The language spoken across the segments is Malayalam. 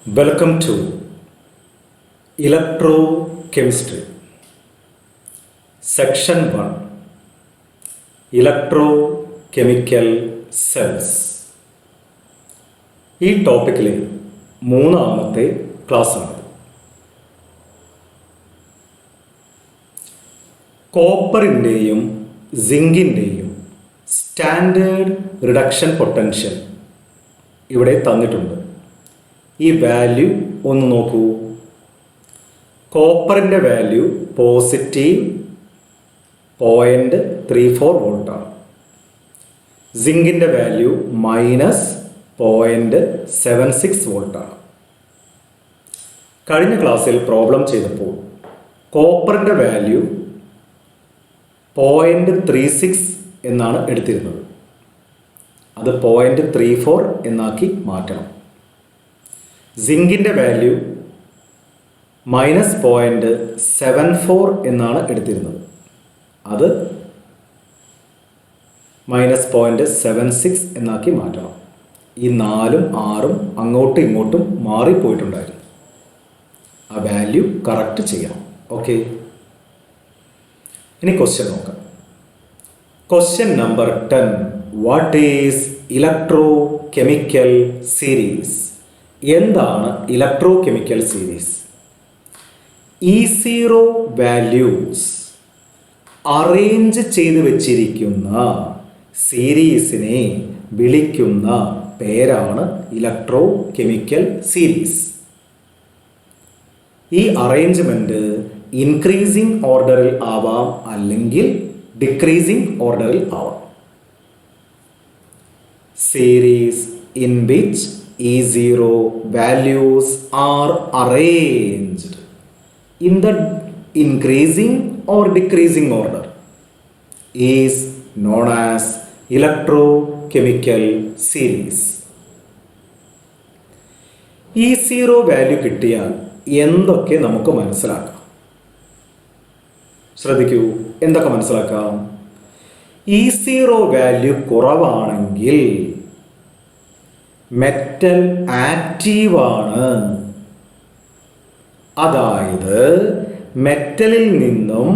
Welcome to Electrochemistry, Section 1, Electrochemical Cells. ഈ ടോപ്പിക്കിലെ മൂന്നാമത്തെ ക്ലാസ്സാണ്. കോപ്പറിൻ്റെയും സിങ്കിൻ്റെയും സ്റ്റാൻഡേർഡ് റിഡക്ഷൻ പൊട്ടൻഷ്യൽ ഇവിടെ തന്നിട്ടുണ്ട്. ഈ വാല്യൂ ഒന്ന് നോക്കൂ. കോപ്പറിൻ്റെ വാല്യൂ പോസിറ്റീവ് 0.34 വോൾട്ടാണ്. സിങ്കിൻ്റെ വാല്യൂ -0.76 വോൾട്ടാണ്. കഴിഞ്ഞ ക്ലാസ്സിൽ പ്രോബ്ലം ചെയ്തപ്പോൾ കോപ്പറിൻ്റെ വാല്യൂ 0.36 എന്നാണ് എടുത്തിരുന്നത്. അത് 0.34 എന്നാക്കി മാറ്റണം. സിങ്കിൻ്റെ വാല്യൂ -0.74 എന്നാണ് എടുത്തിരുന്നത്. അത് -0.76 എന്നാക്കി മാറ്റണം. ഈ 4ഉം 6ഉം അങ്ങോട്ടും ഇങ്ങോട്ടും മാറിപ്പോയിട്ടുണ്ടായിരുന്നു. ആ വാല്യൂ കറക്റ്റ് ചെയ്യണം. ഓക്കെ, ഇനി ക്വസ്റ്റ്യൻ നോക്കാം. Question number 10. What is electrochemical series? എന്താണ് electrochemical series? E0 values arrange ചെയ്ത് വെച്ചിരിക്കുന്ന സീരീസിനെ വിളിക്കുന്ന പേരാണ് ഇലക്ട്രോകെമിക്കൽ സീരീസ്. ഈ അറേഞ്ച്മെൻറ്റ് ഇൻക്രീസിങ് ഓർഡറിൽ ആവാം, അല്ലെങ്കിൽ ഡിക്രീസിങ് ഓർഡറിൽ ആവാം. Series in which E0 values are arranged in the increasing or decreasing order is known as electrochemical series. E0 value കിട്ടിയാൽ എന്തൊക്കെ നമുക്ക് മനസ്സിലാക്കാം? ശ്രദ്ധിക്കൂ, എന്തൊക്കെ മനസ്സിലാക്കാം? E0 വാല്യൂ കുറവാണെങ്കിൽ മെറ്റൽ ആക്റ്റീവാണ്. അതായത് മെറ്റലിൽ നിന്നും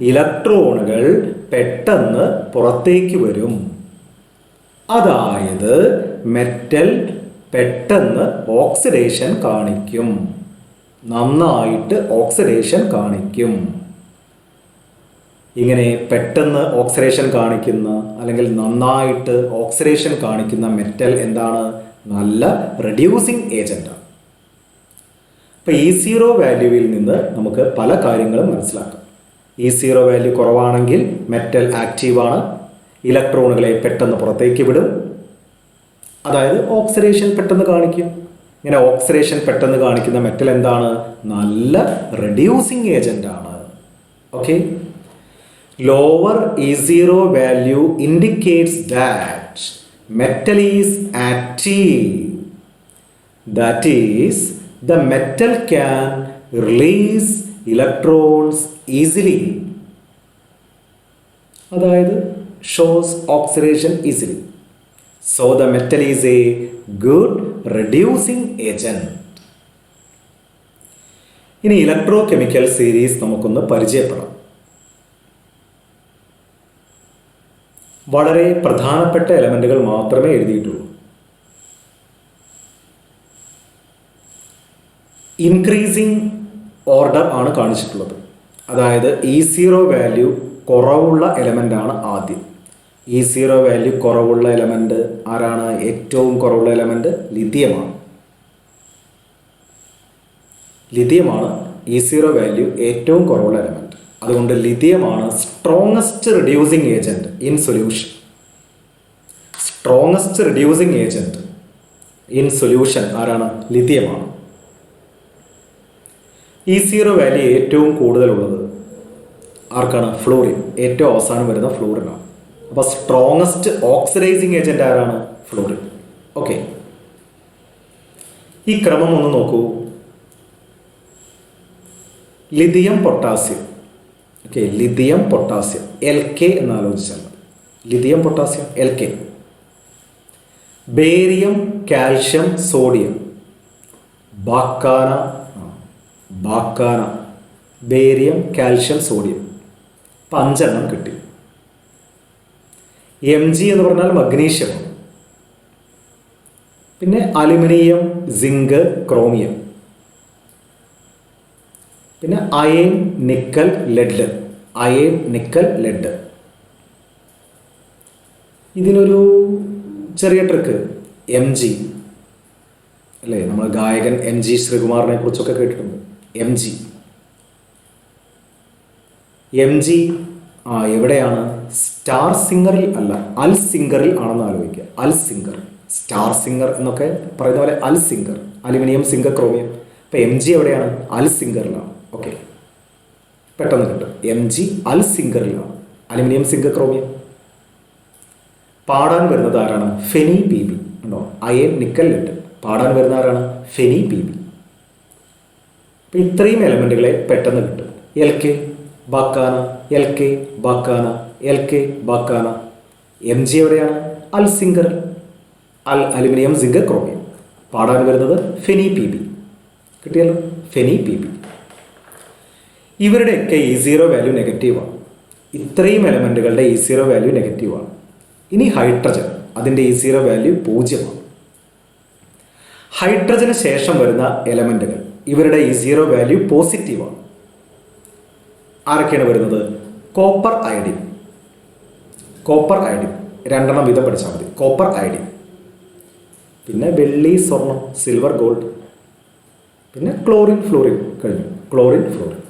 ഇലക്ട്രോണുകൾ പെട്ടെന്ന് പുറത്തേക്ക് വരും. അതായത് മെറ്റൽ പെട്ടെന്ന് ഓക്സിഡേഷൻ കാണിക്കും, നന്നായിട്ട് ഓക്സിഡേഷൻ കാണിക്കും. ഇങ്ങനെ പെട്ടെന്ന് ഓക്സിഡേഷൻ കാണിക്കുന്ന അല്ലെങ്കിൽ നന്നായിട്ട് ഓക്സിഡേഷൻ കാണിക്കുന്ന മെറ്റൽ എന്താണ്? നല്ല റെഡ്യൂസിങ് ഏജന്റാണ്. അപ്പോൾ E0 വാല്യൂവിൽ നിന്ന് നമുക്ക് പല കാര്യങ്ങളും മനസ്സിലാക്കാം. E0 വാല്യൂ കുറവാണെങ്കിൽ മെറ്റൽ ആക്റ്റീവാണ്, ഇലക്ട്രോണുകളെ പെട്ടെന്ന് പുറത്തേക്ക് വിടും, അതായത് ഓക്സിഡേഷൻ പെട്ടെന്ന് കാണിക്കും. ഇങ്ങനെ ഓക്സിഡേഷൻ പെട്ടെന്ന് കാണിക്കുന്ന മെറ്റൽ എന്താണ്? നല്ല റെഡ്യൂസിങ് ഏജന്റാണ്. Okay, lower E0 value indicates that metal is active. That is, the metal can release electrons easily. അതായത് shows oxidation easily. So the metal is a good reducing agent. ഇനി ഇലക്ട്രോകെമിക്കൽ സീരീസ് നമുക്കൊന്ന് പരിചയപ്പെടാം. വളരെ പ്രധാനപ്പെട്ട എലമെന്റുകൾ മാത്രമേ എഴുതിയിട്ടുള്ളൂ. ഇൻക്രീസിങ് ഓർഡർ ആണ് കാണിച്ചിട്ടുള്ളത്. അതായത് E0 വാല്യൂ കുറവുള്ള എലമെന്റ് ആണ് ആദ്യം. E0 വാല്യൂ കുറവുള്ള എലമെന്റ് ആരാണ്? ഏറ്റവും കുറവുള്ള എലമെന്റ് ലിഥിയമാണ്. ലിഥിയമാണ് E0 വാല്യൂ ഏറ്റവും കുറവുള്ള എലമെന്റ്. അതുകൊണ്ട് ലിഥിയമാണ് strongest reducing agent in solution. Strongest reducing agent in solution ആരാണ്? ലിഥിയമാണ്. E0 വാല്യൂ ഏറ്റവും കൂടുതലുള്ളത് ആർക്കാണ്? ഫ്ലൂറിൻ. ഏറ്റവും അവസാനം വരുന്ന ഫ്ലൂറിനാണ്. അപ്പോൾ സ്ട്രോങ്ങസ്റ്റ് ഓക്സിഡൈസിങ് ഏജന്റ് ആരാണ്? ഫ്ലൂറിൻ. ഓക്കെ, ഈ ക്രമം ഒന്ന് നോക്കൂ. Lithium potassium. Okay, lithium potassium LK എന്ന് ആലോചിച്ചാൽ മതി. Lithium potassium LK. Barium calcium sodium ബാക്കാന, ബാക്കാന, ബേരിയം, കാൽഷ്യം, സോഡിയം. അപ്പം 5 കിട്ടി. Mg എന്ന് പറഞ്ഞാൽ മഗ്നീഷ്യം. പിന്നെ അലുമിനിയം, സിങ്ക്, ക്രോമിയം. പിന്നെ iron, nickel, lead. Iron, nickel, lead. ഇതിനൊരു ചെറിയ ട്രിക്ക്. Mg അല്ലേ, നമ്മൾ ഗായകൻ MG ശ്രീകുമാറിനെ കുറിച്ചൊക്കെ കേട്ടിട്ടുണ്ട്. Mg എവിടെയാണ്? സ്റ്റാർ സിംഗറിൽ അല്ല, അൽ സിംഗറിൽ ആണെന്ന് ആലോചിക്കുക. അൽ സിംഗർ, സ്റ്റാർ സിംഗർ എന്നൊക്കെ പറയുന്ന പോലെ Al singer, aluminium, zinc, chromium. അപ്പം Mg എവിടെയാണ്? അൽ സിംഗറിലാണ്. ഓക്കെ, പെട്ടെന്ന് കിട്ടും. Mg അൽ സിംഗറിലാണ്, അലുമിനിയം, സിങ്ക്, ക്രോമിയം. പാടാൻ വരുന്നത് ആരാണ്? ഫെനി Pb. ഉണ്ടോ? Iron, nickel, lead. പാടാൻ വരുന്ന ആരാണ്? ഫെനി Pb. അപ്പം ഇത്രയും എലമെൻറ്റുകളെ പെട്ടെന്ന് കിട്ടും. LK, ബാക്കാന, LK, ബാക്കാന, LK, ബാക്കാന. Mg എവിടെയാണ്? അൽ സിംഗർ, അലുമിനിയം, സിങ്ക്, ക്രോമിയം. പാടാൻ വരുന്നത് ഫെനി Pb. കിട്ടിയല്ലോ, ഫെനി Pb. ഇവരുടെയൊക്കെ E0 വാല്യൂ നെഗറ്റീവാണ്. ഇത്രയും എലമെൻറ്റുകളുടെ E0 വാല്യൂ നെഗറ്റീവാണ്. ഇനി ഹൈഡ്രജൻ, അതിൻ്റെ E0 വാല്യൂ 0. ഹൈഡ്രജന് ശേഷം വരുന്ന എലമെൻറ്റുകൾ ഇവരുടെ E0 വാല്യൂ പോസിറ്റീവാണ്. ആരൊക്കെയാണ് വരുന്നത്? Copper, iodine. കോപ്പർ, അയഡിൻ 2 വീതം പഠിച്ചാൽ മതി. Copper, iodine. പിന്നെ വെള്ളി, സ്വർണം, സിൽവർ, ഗോൾഡ്. പിന്നെ ക്ലോറിൻ, ഫ്ലോറിൻ. കഴിഞ്ഞു. Chlorine, florin.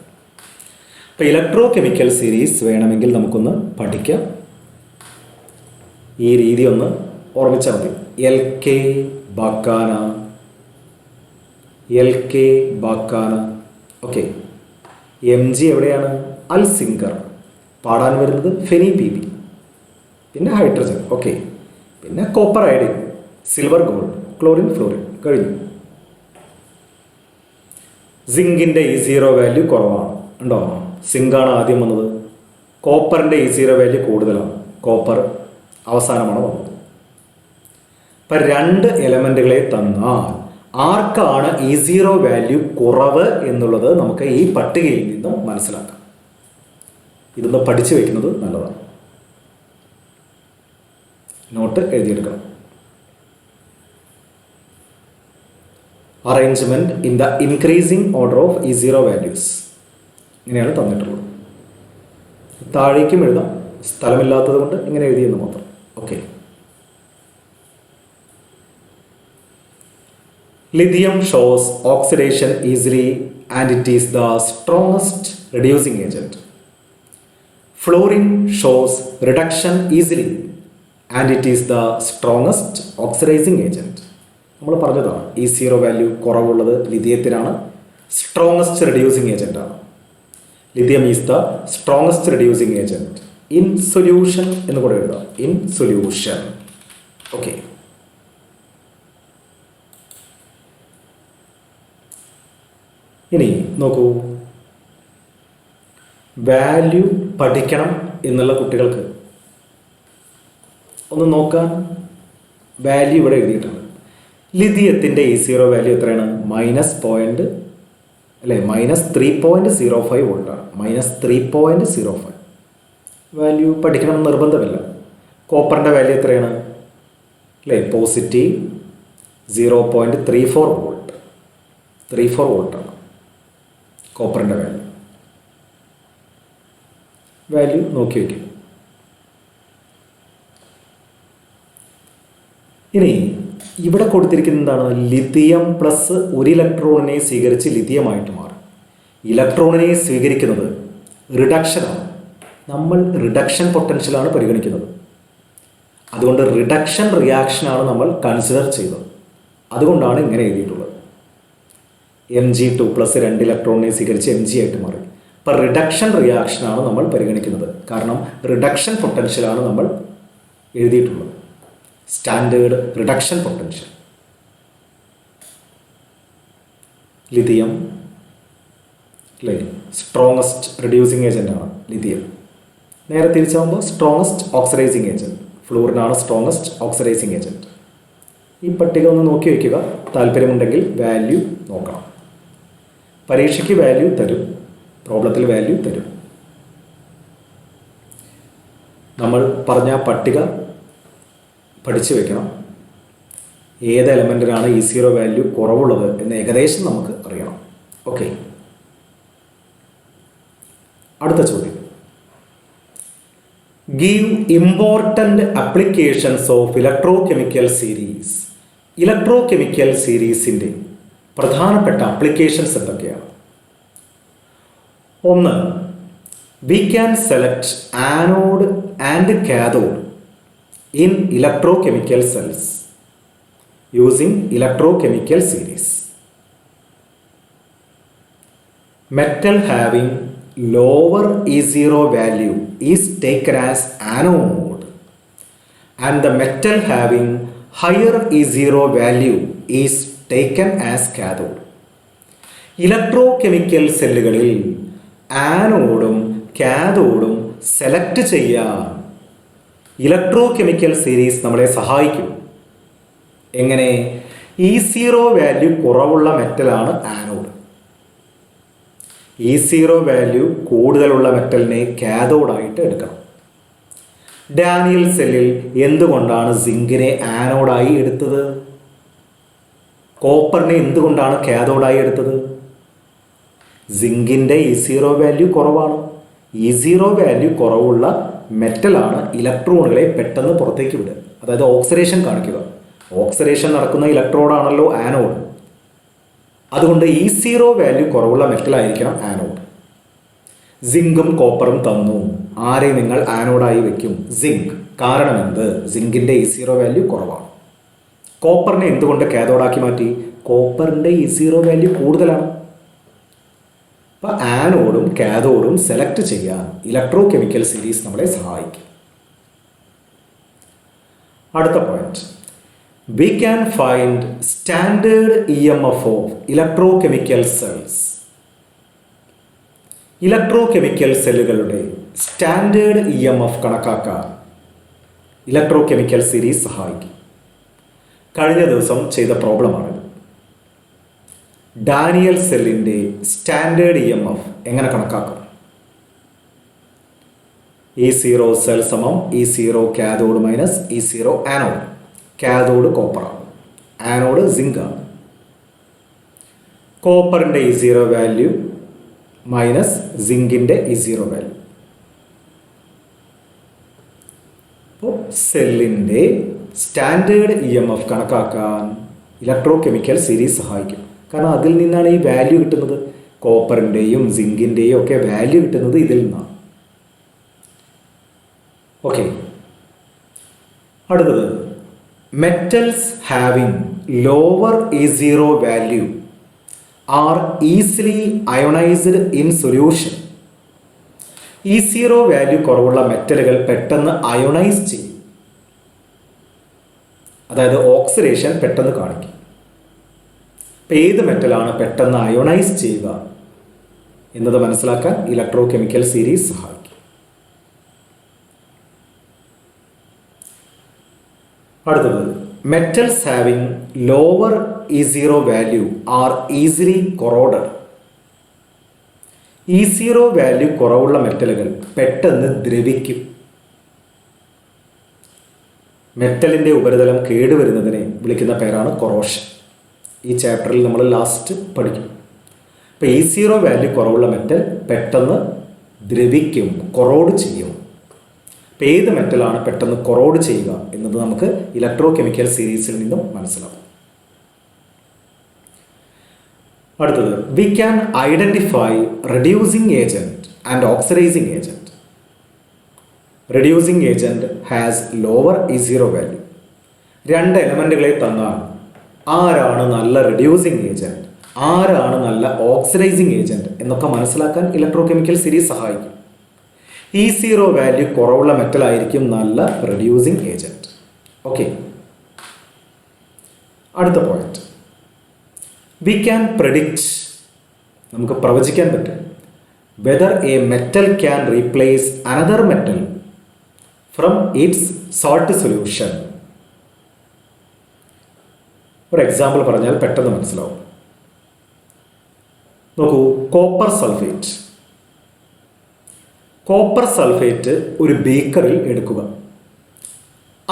അപ്പോൾ ഇലക്ട്രോ കെമിക്കൽ സീരീസ് വേണമെങ്കിൽ നമുക്കൊന്ന് പഠിക്കാം. ഈ രീതി ഒന്ന് ഓർമ്മിച്ചാൽ മതി. LK, ബാക്കാന, LK, ബാക്കാന. ഓക്കെ, Mg എവിടെയാണ്? അൽ സിംഗർ. പാടാൻ വരുന്നത് ഫെനി Pb. പിന്നെ ഹൈഡ്രജൻ. ഓക്കെ, പിന്നെ copper, iodine, silver, gold, chlorine, florin. കഴിഞ്ഞു. സിങ്കിൻ്റെ E0 വാല്യൂ കുറവാണ്. ഉണ്ടോ? സിങ്കാണ് ആദ്യം വന്നത്. കോപ്പറിൻ്റെ E0 വാല്യൂ കൂടുതലാണ്. കോപ്പർ അവസാനമാണ് വന്നത്. ഇപ്പം 2 എലമെൻറ്റുകളെ തന്നാൽ ആർക്കാണ് E0 വാല്യൂ കുറവ് എന്നുള്ളത് നമുക്ക് ഈ പട്ടികയിൽ നിന്നും മനസ്സിലാക്കാം. ഇതൊന്ന് പഠിച്ചു വയ്ക്കുന്നത് നല്ലതാണ്. നോട്ട് എഴുതിയെടുക്കണം. Arrangement in the increasing order of E0 values ഇങ്ങനെയാണ് തന്നിട്ടുള്ളത്. താഴേക്കും എഴുതാം, സ്ഥലമില്ലാത്തത് കൊണ്ട് ഇങ്ങനെ എഴുതിയെന്ന് മാത്രം. Okay. Lithium shows oxidation easily and it is the strongest reducing agent. Fluorine shows reduction easily and it is the strongest oxidizing agent. നമ്മൾ പറഞ്ഞതാണ് E0 വാല്യൂ കുറവുള്ളത് ലിഥിയത്തിനാണ്. സ്ട്രോങ്ങസ്റ്റ് റെഡ്യൂസിങ് ഏജന്റ് ആണ്. Lithium is the strongest reducing agent in solution എന്ന് കൂടെ എഴുതാം. In solution. ഓക്കെ. ഇനി നോക്കൂ, വാല്യൂ പഠിക്കണം എന്നുള്ള കുട്ടികൾക്ക് ഒന്ന് നോക്കാൻ വാല്യൂ ഇവിടെ എഴുതിയിട്ടുണ്ട്. ലിഥിയത്തിൻ്റെ E0 വാല്യൂ എത്രയാണ്? -3.05 വോൾട്ടാണ്. -3.05 വാല്യൂ പഠിക്കണം നിർബന്ധമില്ല. കോപ്പറിൻ്റെ വാല്യൂ എത്രയാണ്? അല്ലേ, പോസിറ്റീവ് 0.34 വോൾട്ട്. 34 വോൾട്ടാണ് കോപ്പറിൻ്റെ വാല്യൂ നോക്കി വയ്ക്കും. ഇനി ഇവിടെ കൊടുത്തിരിക്കുന്നത് എന്താണ്? ലിഥിയം പ്ലസ് 1 ഇലക്ട്രോണിനെ സ്വീകരിച്ച് ലിഥിയമായിട്ട് മാറും. ഇലക്ട്രോണിനെ സ്വീകരിക്കുന്നത് റിഡക്ഷനാണ്. നമ്മൾ റിഡക്ഷൻ പൊട്ടൻഷ്യലാണ് പരിഗണിക്കുന്നത്. അതുകൊണ്ട് റിഡക്ഷൻ റിയാക്ഷനാണ് നമ്മൾ കൺസിഡർ ചെയ്തത്. അതുകൊണ്ടാണ് ഇങ്ങനെ എഴുതിയിട്ടുള്ളത്. Mg2 പ്ലസ് 2 ഇലക്ട്രോണിനെ സ്വീകരിച്ച് Mg ആയിട്ട് മാറി. അപ്പോൾ റിഡക്ഷൻ റിയാക്ഷനാണ് നമ്മൾ പരിഗണിക്കുന്നത്. കാരണം റിഡക്ഷൻ പൊട്ടൻഷ്യലാണ് നമ്മൾ എഴുതിയിട്ടുള്ളത്. Standard reduction potential. ലിഥിയം അല്ലേ, സ്ട്രോങ്ങസ്റ്റ് റെഡ്യൂസിങ് ഏജൻ്റ് ആണ് ലിഥിയം. നേരെ തിരിച്ചാകുമ്പോൾ സ്ട്രോങ്ങസ്റ്റ് ഓക്സിഡൈസിങ് ഏജൻറ്റ്. ഫ്ലൂറിനാണ് സ്ട്രോങ്ങസ്റ്റ് ഓക്സിഡൈസിങ് ഏജൻറ്റ്. ഈ പട്ടിക ഒന്ന് നോക്കി വയ്ക്കുക. താല്പര്യമുണ്ടെങ്കിൽ വാല്യൂ നോക്കണം. പരീക്ഷയ്ക്ക് വാല്യൂ തരും, പ്രോബ്ലത്തിൽ വാല്യൂ തരും. നമ്മൾ പറഞ്ഞ പട്ടിക പഠിച്ചു വെക്കണം. ഏത് എലമെൻറ്റിനാണ് E0 വാല്യൂ കുറവുള്ളത് എന്ന് ഏകദേശം നമുക്ക് അറിയണം. ഓക്കെ, അടുത്ത ചോദ്യം. Give important applications of electrochemical series. Electrochemical സീരീസിൻ്റെ പ്രധാനപ്പെട്ട ആപ്ലിക്കേഷൻസ് എന്തൊക്കെയാണ്? 1. We can select anode and cathode in electrochemical cells using electrochemical series. Metal having lower E0 value is taken as anode and the metal having higher E0 value is taken as cathode. Electrochemical സെല്ലുകളിൽ ആനോഡും കാഥോഡും സെലക്ട് ചെയ്യാൻ ഇലക്ട്രോകെമിക്കൽ സീരീസ് നമ്മളെ സഹായിക്കും. എങ്ങനെ? E0 വാല്യൂ കുറവുള്ള മെറ്റലാണ് ആനോഡ്. E0 വാല്യൂ കൂടുതലുള്ള മെറ്റലിനെ കാഥോഡായിട്ട് എടുക്കണം. ഡാനിയൽ സെല്ലിൽ എന്തുകൊണ്ടാണ് സിങ്കിനെ ആനോഡായി എടുത്തത്? കോപ്പറിനെ എന്തുകൊണ്ടാണ് കാഥോഡായി എടുത്തത്? സിങ്കിൻ്റെ E0 വാല്യൂ കുറവാണ്. E0 വാല്യൂ കുറവുള്ള മെറ്റലാണ് ഇലക്ട്രോണുകളെ പെട്ടെന്ന് പുറത്തേക്ക് വിടുക, അതായത് ഓക്സിഡേഷൻ കാണിക്കുക. ഓക്സിഡേഷൻ നടക്കുന്ന ഇലക്ട്രോഡാണല്ലോ ആനോഡ്. അതുകൊണ്ട് E0 വാല്യൂ കുറവുള്ള മെറ്റലായിരിക്കണം ആനോഡ്. സിങ്കും കോപ്പറും തന്നു. ആരെ നിങ്ങൾ ആനോഡായി വെക്കും? സിങ്ക്. കാരണം എന്ത്? സിങ്കിൻ്റെ E0 വാല്യൂ കുറവാണ്. കോപ്പറിനെ എന്തുകൊണ്ട് കാഥോഡാക്കി മാറ്റി? കോപ്പറിൻ്റെ E0 വാല്യൂ കൂടുതലാണ്. അപ്പോൾ ആനോഡും കാഥോഡും സെലക്ട് ചെയ്യാൻ ഇലക്ട്രോകെമിക്കൽ സീരീസ് നമ്മളെ സഹായിക്കും. അടുത്ത point. We can find standard EMF of electrochemical cells. Electrochemical സെല്ലുകളുടെ സ്റ്റാൻഡേർഡ് EMF കണക്കാക്കാൻ ഇലക്ട്രോകെമിക്കൽ സീരീസ് സഹായിക്കും. കഴിഞ്ഞ ദിവസം ചെയ്ത പ്രോബ്ലമാണ്. ഡാനിയൽ സെല്ലിൻ്റെ സ്റ്റാൻഡേർഡ് EMF എങ്ങനെ കണക്കാക്കും? E0 സെൽ സമം E0 cathode minus E0 anode. Cathode കോപ്പറാണ്, ആനോഡ് സിങ്കാണ്. കോപ്പറിൻ്റെ E0 വാല്യൂ മൈനസ് സിങ്കിൻ്റെ E0 വാല്യൂ. അപ്പോൾ സെല്ലിൻ്റെ സ്റ്റാൻഡേർഡ് EMF കണക്കാക്കാൻ ഇലക്ട്രോകെമിക്കൽ സീരീസ് സഹായിക്കും. കാരണം അതിൽ നിന്നാണ് ഈ വാല്യൂ കിട്ടുന്നത്. കോപ്പറിൻ്റെയും സിങ്കിൻ്റെയും ഒക്കെ വാല്യൂ കിട്ടുന്നത് ഇതിൽ നിന്നാണ്. ഓക്കെ, അടുത്തത്. Metals having lower E0 value are easily ionised in solution. E0 value കുറവുള്ള മെറ്റലുകൾ പെട്ടെന്ന് അയോണൈസ് ചെയ്യും, അതായത് ഓക്സിഡേഷൻ പെട്ടെന്ന് കാണിക്കും. അപ്പോൾ ഏത് മെറ്റലാണ് പെട്ടെന്ന് അയോണൈസ് ചെയ്യുക എന്നത് മനസ്സിലാക്കാൻ ഇലക്ട്രോകെമിക്കൽ സീരീസ് സഹായിക്കും. അടുത്തത്. Metals having lower E0 value are easily corroded. E0 value കുറവുള്ള മെറ്റലുകൾ പെട്ടെന്ന് ദ്രവിക്കും. മെറ്റലിൻ്റെ ഉപരിതലം കേടുവരുന്നതിനെ വിളിക്കുന്ന പേരാണ് കൊറോഷൻ. ഈ ചാപ്റ്ററിൽ നമ്മൾ ലാസ്റ്റ് പഠിക്കും. അപ്പോൾ E0 വാല്യൂ കുറവുള്ള മെറ്റൽ പെട്ടെന്ന് ദ്രവിക്കും, കൊറോഡ് ചെയ്യും. അപ്പോൾ ഏത് മെറ്റലാണ് പെട്ടെന്ന് കൊറോഡ് ചെയ്യുക എന്നത് നമുക്ക് ഇലക്ട്രോകെമിക്കൽ സീരീസിൽ നിന്നും മനസ്സിലാവും. അടുത്തത്. We can identify reducing agent and oxidising agent. Reducing agent has lower E0 value. രണ്ട് എലമെൻറ്റുകളെ തന്നാൽ ആരാണ് നല്ല റെഡ്യൂസിങ് ഏജൻറ്റ്, ആരാണ് നല്ല ഓക്സിഡൈസിങ് ഏജൻറ്റ് എന്നൊക്കെ മനസ്സിലാക്കാൻ ഇലക്ട്രോകെമിക്കൽ സീരീസ് സഹായിക്കും. E0 വാല്യൂ കുറവുള്ള മെറ്റലായിരിക്കും നല്ല റെഡ്യൂസിങ് ഏജൻറ്റ്. ഓക്കെ, അടുത്ത പോയിന്റ്. വി ക്യാൻ പ്രെഡിക്റ്റ്, നമുക്ക് പ്രവചിക്കാൻ പറ്റും, whether A metal can replace another metal from it's salt solution. ഒരു എക്സാമ്പിൾ പറഞ്ഞാൽ പെട്ടെന്ന് മനസ്സിലാവും. നോക്കൂ, കോപ്പർ സൾഫേറ്റ്. കോപ്പർ സൾഫേറ്റ് ഒരു ബീക്കറിൽ എടുക്കുക.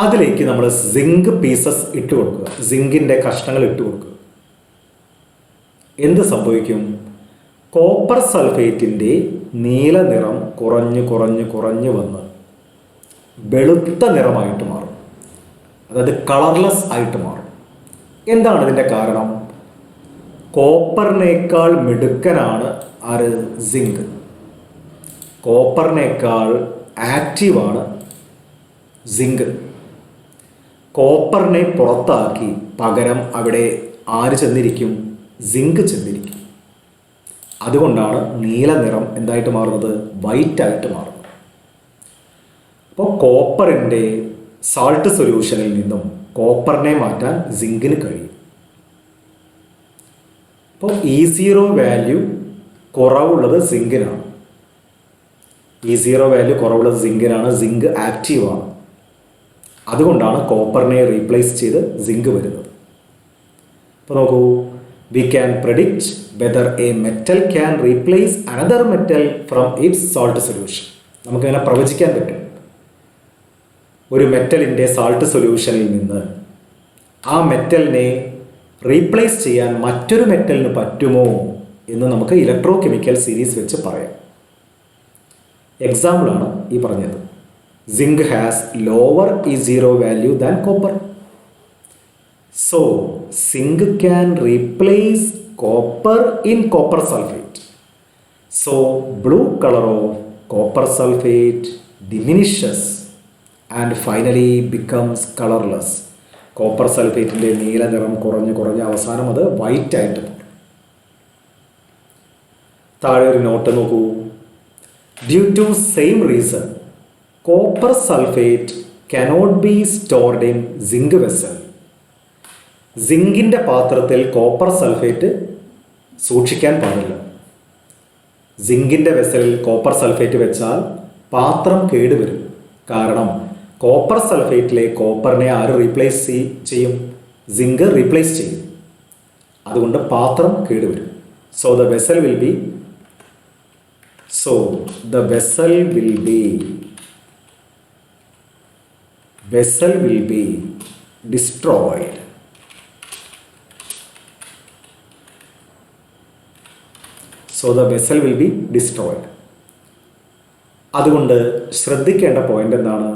അതിലേക്ക് നമ്മൾ സിങ്ക് പീസസ് ഇട്ട് കൊടുക്കുക, സിങ്കിൻ്റെ കഷ്ണങ്ങൾ ഇട്ട് കൊടുക്കുക. എന്ത് സംഭവിക്കും? കോപ്പർ സൾഫേറ്റിൻ്റെ നീല നിറം കുറഞ്ഞ് കുറഞ്ഞ് കുറഞ്ഞ് വന്ന് വെളുത്ത നിറമായിട്ട് മാറും. അതായത് കളർലെസ് ആയിട്ട് മാറും. എന്താണ് ഇതിൻ്റെ കാരണം? കോപ്പറിനേക്കാൾ മിടുക്കനാണ് ആര്? സിങ്ക്. കോപ്പറിനേക്കാൾ ആക്റ്റീവാണ് സിങ്ക്. കോപ്പറിനെ പുറത്താക്കി പകരം അവിടെ ആര് ചെന്നിരിക്കും? സിങ്ക് ചെന്നിരിക്കും. അതുകൊണ്ടാണ് നീല നിറം എന്തായിട്ട് മാറുന്നത്? വൈറ്റ് ആയിട്ട് മാറുന്നത്. അപ്പോൾ കോപ്പറിൻ്റെ സാൾട്ട് സൊല്യൂഷനിൽ നിന്നും കോപ്പറിനെ മാറ്റാൻ സിങ്കിന് കഴിയും. അപ്പോൾ E0 വാല്യൂ കുറവുള്ളത് സിങ്കിനാണ്. E0 വാല്യൂ കുറവുള്ളത് സിങ്കിനാണ്. സിങ്ക് ആക്റ്റീവാണ്. അതുകൊണ്ടാണ് കോപ്പറിനെ റീപ്ലേസ് ചെയ്ത് സിങ്ക് വരുന്നത്. അപ്പോൾ നോക്കൂ, we can predict whether a metal can replace another metal from its salt solution. നമുക്കങ്ങനെ പ്രവചിക്കാൻ പറ്റും. ഒരു മെറ്റലിൻ്റെ സാൾട്ട് സൊല്യൂഷനിൽ നിന്ന് ആ മെറ്റലിനെ റീപ്ലേസ് ചെയ്യാൻ മറ്റൊരു മെറ്റലിന് പറ്റുമോ എന്ന് നമുക്ക് ഇലക്ട്രോ കെമിക്കൽ സീരീസ് വെച്ച് പറയാം. എക്സാമ്പിളാണ് ഈ പറഞ്ഞത്. Zinc has lower E0 value than copper. So, zinc can replace copper in copper sulfate. So, blue color of copper sulfate diminishes and finally becomes colorless. Copper സൾഫേറ്റിൻ്റെ നീല നിറം കുറഞ്ഞ് കുറഞ്ഞ് അവസാനം അത് വൈറ്റ് ആയിട്ട് മാറും. താഴെ ഒരു നോട്ട് നോക്കൂ. Due to same reason copper sulphate cannot be stored in zinc vessel. സിങ്കിൻ്റെ പാത്രത്തിൽ കോപ്പർ സൾഫേറ്റ് സൂക്ഷിക്കാൻ പാടില്ല. സിങ്കിൻ്റെ വെസലിൽ കോപ്പർ സൾഫേറ്റ് വെച്ചാൽ പാത്രം കേടുവരും. കാരണം കോപ്പർ സൾഫേറ്റിലെ കോപ്പറിനെ ആര് റീപ്ലേസ് ചെയ്യും? സിങ്ക് റീപ്ലേസ് ചെയ്യും. അതുകൊണ്ട് പാത്രം കേടുവരും. So the vessel will be destroyed. So the vessel will be destroyed. അതുകൊണ്ട് ശ്രദ്ധിക്കേണ്ട പോയിന്റ് എന്താണ്?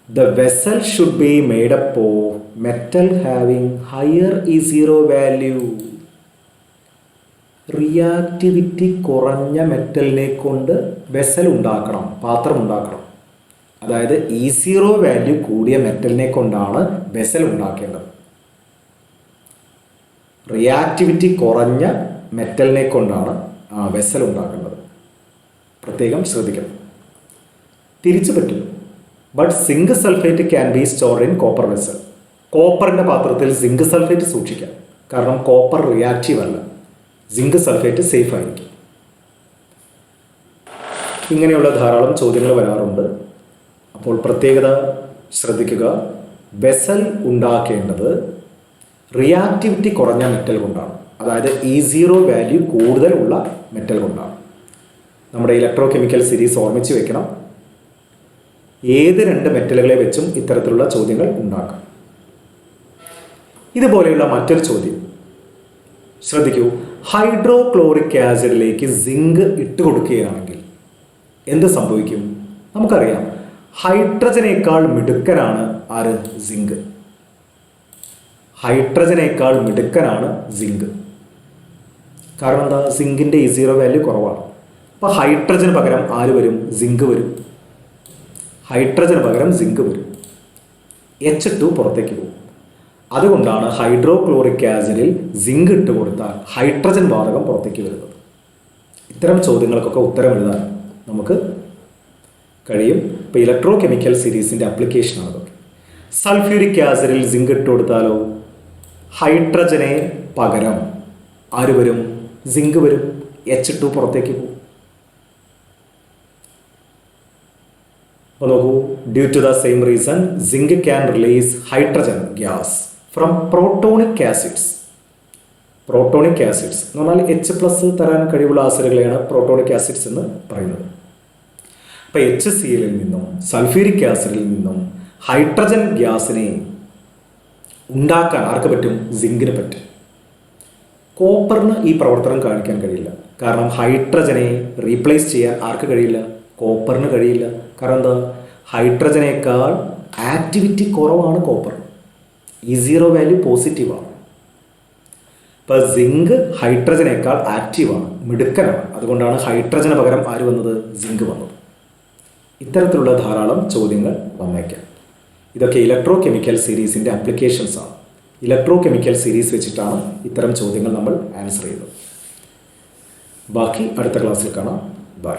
The vessel should be made up of metal having higher E0 value. Reactivity കുറഞ്ഞ മെറ്റലിനെ കൊണ്ട് വെസൽ ഉണ്ടാക്കണം, പാത്രം ഉണ്ടാക്കണം. അതായത് E0 വാല്യൂ കൂടിയ മെറ്റലിനെ കൊണ്ടാണ് വെസൽ ഉണ്ടാക്കേണ്ടത്. റിയാക്ടിവിറ്റി കുറഞ്ഞ മെറ്റലിനെ കൊണ്ടാണ് വെസൽ ഉണ്ടാക്കേണ്ടത്. പ്രത്യേകം ശ്രദ്ധിക്കണം. തിരിച്ചു പറ്റും. But zinc sulphate can be stored in copper vessel. കോപ്പറിൻ്റെ പാത്രത്തിൽ സിങ്ക് സൾഫേറ്റ് സൂക്ഷിക്കാം. കാരണം കോപ്പർ റിയാക്റ്റീവ് അല്ല. സിങ്ക് സൾഫേറ്റ് സേഫ് ആയിരിക്കും. ഇങ്ങനെയുള്ള ധാരാളം ചോദ്യങ്ങൾ വരാറുണ്ട്. അപ്പോൾ പ്രത്യേകത ശ്രദ്ധിക്കുക. വെസൽ ഉണ്ടാക്കേണ്ടത് റിയാക്ടിവിറ്റി കുറഞ്ഞ മെറ്റൽ കൊണ്ടാണ്. അതായത് E0 വാല്യൂ കൂടുതലുള്ള മെറ്റൽ കൊണ്ടാണ്. നമ്മുടെ ഇലക്ട്രോ കെമിക്കൽ സീരീസ് ഓർമ്മിച്ച് വെക്കണം. ഏത് രണ്ട് മെറ്റലുകളെ വെച്ചും ഇത്തരത്തിലുള്ള ചോദ്യങ്ങൾ ഉണ്ടാക്കാം. ഇതുപോലെയുള്ള മറ്റൊരു ചോദ്യം ശ്രദ്ധിക്കൂ. ഹൈഡ്രോക്ലോറിക് ആസിഡിലേക്ക് സിങ്ക് ഇട്ട് കൊടുക്കുകയാണെങ്കിൽ എന്ത് സംഭവിക്കും? നമുക്കറിയാം, ഹൈഡ്രജനേക്കാൾ മിടുക്കനാണ് ആര്? സിങ്ക്. ഹൈഡ്രജനേക്കാൾ മിടുക്കനാണ് സിങ്ക്. കാരണം എന്താ? സിങ്കിൻ്റെ E0 വാല്യൂ കുറവാണ്. അപ്പോൾ ഹൈഡ്രജന് പകരം ആര് വരും? സിങ്ക് വരും. ഹൈഡ്രജന് പകരം സിങ്ക് വരും. H2 പുറത്തേക്ക് പോകും. അതുകൊണ്ടാണ് ഹൈഡ്രോക്ലോറിക് ആസിഡിൽ സിങ്ക് ഇട്ട് കൊടുത്താൽ ഹൈഡ്രജൻ വാതകം പുറത്തേക്ക് വരുന്നത്. ഇത്തരം ചോദ്യങ്ങൾക്കൊക്കെ ഉത്തരം എഴുതാൻ നമുക്ക് കഴിയും. ഇപ്പോൾ ഇലക്ട്രോ കെമിക്കൽ സീരീസിൻ്റെ ആപ്ലിക്കേഷനാണ് അതൊക്കെ. സൾഫ്യൂരിക് ആസിഡിൽ സിങ്ക് ഇട്ട് കൊടുത്താലോ ഹൈഡ്രജനെ പകരം ആര് വരും? സിങ്ക് വരും. H2 പുറത്തേക്ക് പോകും. അപ്പോൾ നോക്കൂ, due to the same reason zinc can release hydrogen gas from protonic acids. Protonic acids എന്ന് പറഞ്ഞാൽ H+ തരാൻ കഴിവുള്ള ആസിഡുകളെയാണ് പ്രോട്ടോണിക് ആസിഡ്സ് എന്ന് പറയുന്നത്. അപ്പോൾ HCl നിന്നും സൾഫ്യൂരിക് ആസിഡിൽ നിന്നും ഹൈഡ്രജൻ ഗ്യാസിനെ ഉണ്ടാക്കാൻ ആർക്ക് പറ്റും? സിങ്കിന് പറ്റും. കോപ്പറിന് ഈ പ്രവർത്തനം കാണിക്കാൻ കഴിയില്ല. കാരണം ഹൈഡ്രജനെ റീപ്ലേസ് ചെയ്യാൻ ആർക്ക് കഴിയില്ല? കോപ്പറിന് കഴിയില്ല. കാരണം എന്താ? ഹൈഡ്രജനേക്കാൾ ആക്ടിവിറ്റി കുറവാണ് കോപ്പർ. E0 വാല്യൂ പോസിറ്റീവാണ്. ഇപ്പോൾ സിങ്ക് ഹൈഡ്രജനേക്കാൾ ആക്റ്റീവാണ്, മിടുക്കനാണ്. അതുകൊണ്ടാണ് ഹൈഡ്രജന് പകരം ആര് വന്നത്? സിങ്ക് വന്നത്. ഇത്തരത്തിലുള്ള ധാരാളം ചോദ്യങ്ങൾ വന്നേക്കാം. ഇതൊക്കെ ഇലക്ട്രോ കെമിക്കൽ സീരീസിൻ്റെ ആപ്ലിക്കേഷൻസ് ആണ്. ഇലക്ട്രോ കെമിക്കൽ സീരീസ് വെച്ചിട്ടാണ് ഇത്തരം ചോദ്യങ്ങൾ നമ്മൾ ആൻസർ ചെയ്യുന്നത്. ബാക്കി അടുത്ത ക്ലാസ്സിൽ കാണാം. ബൈ.